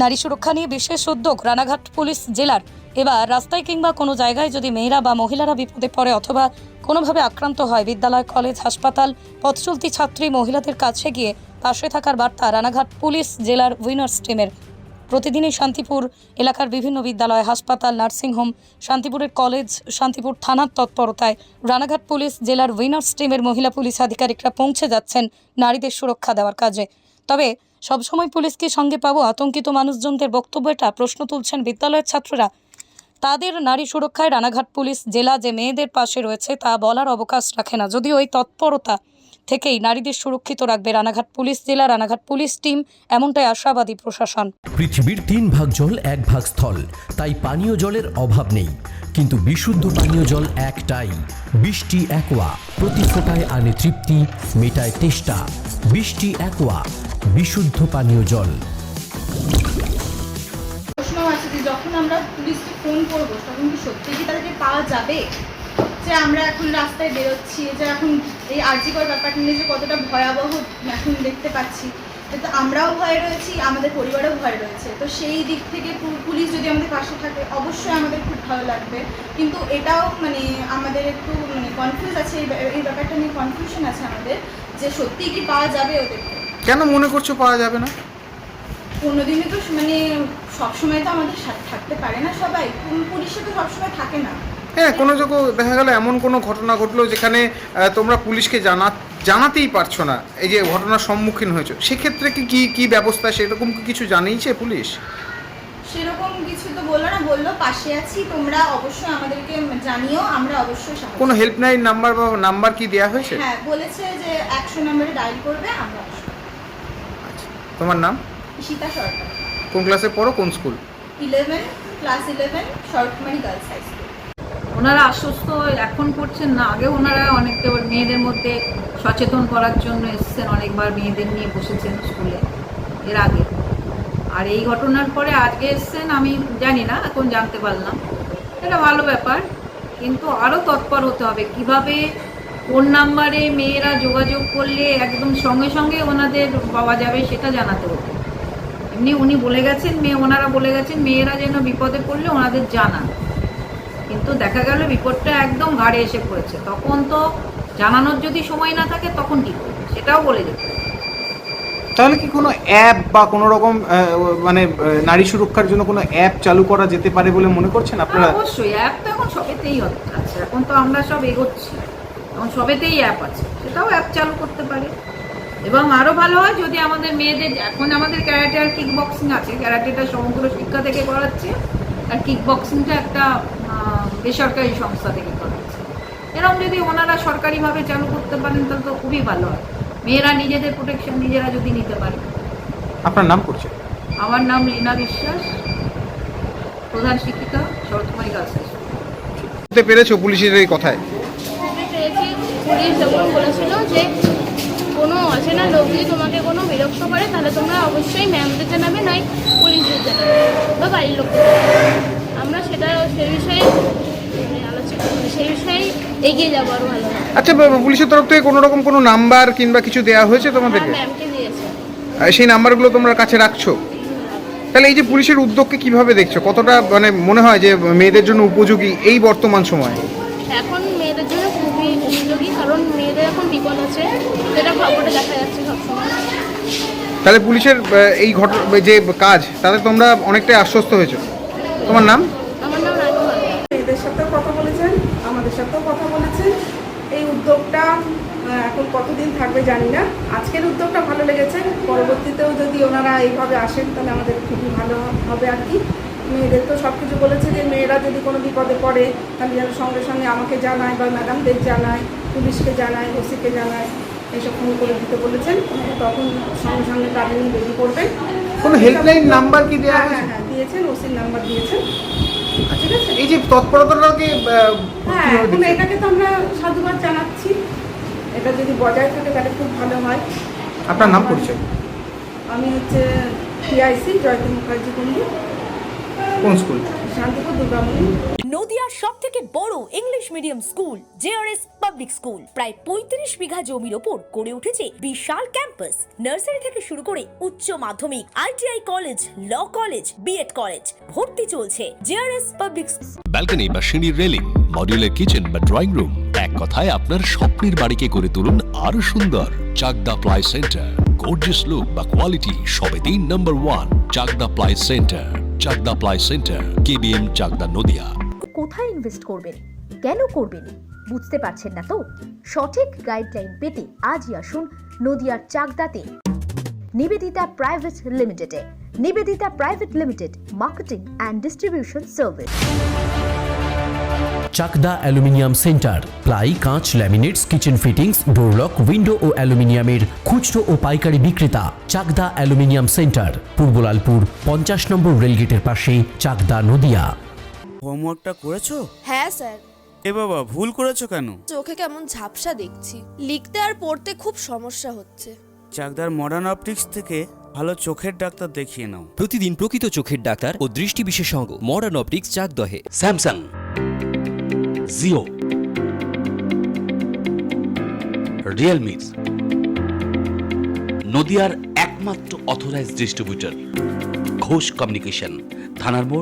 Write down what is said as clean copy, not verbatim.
নারী সুরক্ষা নিয়ে বিশেষ উদ্যোগ রানাঘাট পুলিশ জেলার। এবার রাস্তায় কিংবা কোনো জায়গায় যদি মেয়েরা বা মহিলারা বিপদে পড়ে অথবা কোনোভাবে আক্রান্ত হয়, বিদ্যালয়, কলেজ, হাসপাতাল, পথচলতি ছাত্রী মহিলাদের কাছে গিয়ে পাশে থাকার বার্তা রানাঘাট পুলিশ জেলার উইনার্স টিমের। প্রতিদিনই শান্তিপুর এলাকার বিভিন্ন বিদ্যালয়, হাসপাতাল, নার্সিংহোম, শান্তিপুরের কলেজ, শান্তিপুর থানার তৎপরতায় রানাঘাট পুলিশ জেলার উইনার্স টিমের মহিলা পুলিশ আধিকারিকরা পৌঁছে যাচ্ছেন নারীদের সুরক্ষা দেওয়ার কাজে। তবে সবসময় পুলিশকে সঙ্গে পাবো, আতঙ্কিত মানুষজনদের বক্তব্য এটা প্রশ্ন তুলছেন বিদ্যালয়ের ছাত্ররা। তাদের নারী সুরক্ষায় রানাঘাট পুলিশ জেলা যে মেয়েদের পাশে রয়েছে তা বলার অবকাশ রাখে না। যদিও এই তৎপরতা থেকেই নারীদের সুরক্ষিত রাখবে রানাঘাট পুলিশ জেলা, রানাঘাট পুলিশ টিম, এমনটাই আশাবাদী প্রশাসন। পৃথিবীর 3 ভাগ জল 1 ভাগ স্থল, তাই পানীয় জলের অভাব নেই। কিন্তু বিশুদ্ধ পানীয় জল একটাই, বৃষ্টি অ্যাকোয়া। প্রতি ফোঁটায় আনে তৃপ্তি, মেটায় তেষ্টা। বৃষ্টি অ্যাকোয়া, বিশুদ্ধ পানীয় জল। প্রশ্ন আছে যে যখন আমরা পুলিশকে ফোন করবো তখন কি সত্যি কি তাদেরকে পাওয়া যাবে? যে আমরা এখন রাস্তায় বেরোচ্ছি, যে এখন এই আর্জিকর ব্যাপারটা নিয়ে যে কতটা ভয়াবহ এখন দেখতে পাচ্ছি, তো আমরাও ভয়ে রয়েছি, আমাদের পরিবারও ভয় রয়েছে। তো সেই দিক থেকে পুলিশ যদি আমাদের পাশে থাকে অবশ্যই আমাদের খুব ভালো লাগবে। কিন্তু এটাও আমাদের একটু কনফিউজ আছে, এই ব্যাপারটা নিয়ে কনফিউশন আছে আমাদের, যে সত্যিই কি পাওয়া যাবে ওদেরকে। কেন মনে করছো পাওয়া যাবে না? কোনোদিনই তো সবসময় তো আমাদের সাথে থাকতে পারে না সবাই, পুলিশে তো সবসময় থাকে না। হ্যাঁ, কোনো জায়গায় দেখা গেল এমন কোনো ঘটনা ঘটলো যেখানে তোমরা পুলিশকে জানাতেই পারছো না, এই যে ঘটনার সম্মুখীন হয়েছো, সেক্ষেত্রে কি ব্যবস্থা, সেরকম কিছু জানিয়েছে পুলিশ? সেরকম কিছু তো বললো পাশে আছি, তোমরা অবশ্যই আমাদেরকে জানিও, আমরা অবশ্যই সাহায্য। কোনো হেল্পলাইন নাম্বার কি দেওয়া হয়েছে? হ্যাঁ, বলেছে যে 100 নম্বরে ডায়াল করবে, আমরা আসবো। আচ্ছা, তোমার নাম? ঈশিতা সরকার। কোন ক্লাসে পড়ো, কোন school? Class 11 Sharatkumari girls high school. ওনারা আশ্বস্ত এখন করছেন না, আগে ওনারা অনেকটা মেয়েদের মধ্যে সচেতন করার জন্য এসেছেন, অনেকবার মেয়েদের নিয়ে বসেছেন স্কুলে এর আগে। আর এই ঘটনার পরে আজকে এসেছেন, আমি জানি না, এখন জানতে পারলাম। এটা ভালো ব্যাপার, কিন্তু আরও তৎপর হতে হবে। কিভাবে কোন নাম্বারে মেয়েরা যোগাযোগ করলে একদম সঙ্গে সঙ্গে ওনাদের পাওয়া যাবে সেটা জানাতে হবে। এমনি উনি বলে গেছেন, ওনারা বলে গেছেন মেয়েরা যেন বিপদে পড়লে ওনাদের জানান, কিন্তু দেখা গেল বিপদটা একদম ঘাড়ে এসে পড়েছে, তখন তো জানানোর যদি সময় না থাকে তখন কি করবে সেটাও বলে যেতে হবে। তাহলে কি কোনো অ্যাপ বা কোনো রকম নারী সুরক্ষার জন্য কোনো অ্যাপ চালু করা যেতে পারে বলে মনে করছেন আপনারা? অবশ্যই, অ্যাপ তো এখন সবেতেই আছে, এখন তো আমরা সব এগোচ্ছি, এখন সবেতেই অ্যাপ আছে, সেটাও অ্যাপ চালু করতে পারে। এবং আরও ভালো হয় যদি আমাদের মেয়েদের, এখন আমাদের ক্যারাটে আর কিক বক্সিং আছে, ক্যারাটেটা সমগ্র শিক্ষা থেকে করাচ্ছে আর কিক বক্সিংটা একটা বেসরকারি সংস্থা থেকে করাচ্ছে। এরকম যদি ওনারা সরকারিভাবে চালু করতে পারেন তাহলে তো খুবই ভালো হয়, মেয়েরা নিজেদের প্রোটেকশন নিজেরা যদি নিতে পারে। আপনার নাম করছে? আমার নাম লীনা বিশ্বাস, প্রধান শিক্ষিকা, শরৎকুমারী গার্লস হাই স্কুল। বুঝতে পেরেছো পুলিশের এই কথায়? পুলিশ যখন বলেছিল যে কোনো অচেনা লোক যদি তোমাকে কোনো বিরক্ত করে তাহলে তোমরা অবশ্যই ম্যামদের জানাবে, নয় পুলিশদের জানাবে বা বাড়ির লোকদের জানাবে। আমরা সেই বিষয়ে এগিয়ে যাবো আরও ভালো। আচ্ছা, পুলিশের তরফ থেকে কোনো রকম কোনো নাম্বার কিংবা কিছু দেওয়া হয়েছে তোমাদেরকে? ম্যামকে দিয়েছে। সেই নাম্বারগুলো তোমরা কাছে রাখছো? তাহলে এই যে পুলিশের উদ্যোগকে কিভাবে দেখছো, কতটা মনে হয় যে মেয়েদের জন্য উপযোগী এই বর্তমান সময়ে? এখন মেয়েদের জন্য খুবই উপযোগী, কারণ মেয়েদের এখন বিপদ আছে, সেটা খবরে দেখা যাচ্ছে সবসময়। তাহলে পুলিশের এই যে কাজ, তাতে তোমরা অনেকটাই আশ্বস্ত হয়েছো। তোমার নাম? আমার নাম রানু হালদার। মেয়েদের সাথেও কথা বলেছেন, আমাদের সাথেও কথা বলেছেন। এই উদ্যোগটা এখন কতদিন থাকবে জানি না, আজকের উদ্যোগটা ভালো লেগেছে। পরবর্তীতেও যদি ওনারা এইভাবে আসেন তাহলে আমাদের খুবই ভালো হবে আর কি। মেয়েদের তো সব কিছু বলেছে যে মেয়েরা যদি কোনো বিপদে পড়ে তাহলে যেন সঙ্গে সঙ্গে আমাকে জানায় বা ম্যাডামদের জানায়, পুলিশকে জানায়, ওসিকে জানায়, এইসব ফোন করে দিতে বলেছেন। তখন সঙ্গে সঙ্গে তাদের নিয়ে বেরিয়ে পড়বেন। কোনো হেল্পলাইন নাম্বার কি দেওয়া হয়েছে? হ্যাঁ, দিয়েছেন, ওসির নাম্বার দিয়েছেন। ঠিক আছে, এই যে তৎপরতাটাকে হ্যাঁ, এখন এটাকে তো আমরা সাধুবাদ জানাচ্ছি। এটা যদি বজায় থাকে তাহলে খুব ভালো হয়। আপনার নাম পরিচয়? আমি হচ্ছে PIC জয়তী মুখার্জি কুণ্ডু, কোন স্কুল? শান্তিপুর দুর্গামণি। নদিয়ার সবথেকে বড় English medium school JRS public school প্রায় ৩৫ বিঘা জমির ওপর গড়ে উঠেছে বিশাল ক্যাম্পাস। নার্সারি থেকে শুরু করে উচ্চ মাধ্যমিক, ITI college, law college, BEd college, ভর্তি চলছে। জেআরএস পাবলিক ব্যালকনি বা সিঁড়ির রেলিং, মডিউলার কিচেন বা ড্রয়িং রুম, এক কথায় আপনার স্বপ্নের বাড়িকে করে তুলুন আরো সুন্দর। Chakdah ply centre, gorgeous look বা কোয়ালিটি সবেতেই number 1। Chakdah ply centre, Chakdah ply centre, KBM, Chakdah, Nadia. কোথায় ইনভেস্ট করবেন, কেন করবেন বুঝতে পারছেন না তো? সঠিক গাইডলাইন পেতে আজই আসুন নদিয়ার চাকদাতে নিবেদিতা প্রাইভেট লিমিটেডে। Nivedita private limited, marketing and distribution service. Chakda aluminium centre, ply, কাঁচ, laminates, kitchen fittings, door lock, window ও অ্যালুমিনিয়ামের খুচরো ও পাইকারি বিক্রেতা। চাকদা অ্যালুমিনিয়াম সেন্টার, পূর্বলালপুর 50 নম্বর রেলগেটের পাশে, চাকদা, নদিয়া। হোমওয়ার্কটা করেছো? হ্যাঁ স্যার। এ বাবা, ভুল করেছো কেন? চোখে কেমন ঝাপসা দেখছি, লিখতে আর পড়তে খুব সমস্যা হচ্ছে। চাকদার মডার্ন অপটিক্স থেকে ভালো চোখের ডাক্তার দেখিয়ে নাও। প্রতিদিন প্রকৃত চোখের ডাক্তার ও দৃষ্টি বিশেষজ্ঞ মডার্ন অপটিক্স, চাকদহে। স্যামসাং, জিও, রিয়েলমি, নদিয়ার একমাত্র অথরাইজড ডিস্ট্রিবিউটর ঘোষ কমিউনিকেশন, থানার মোড়,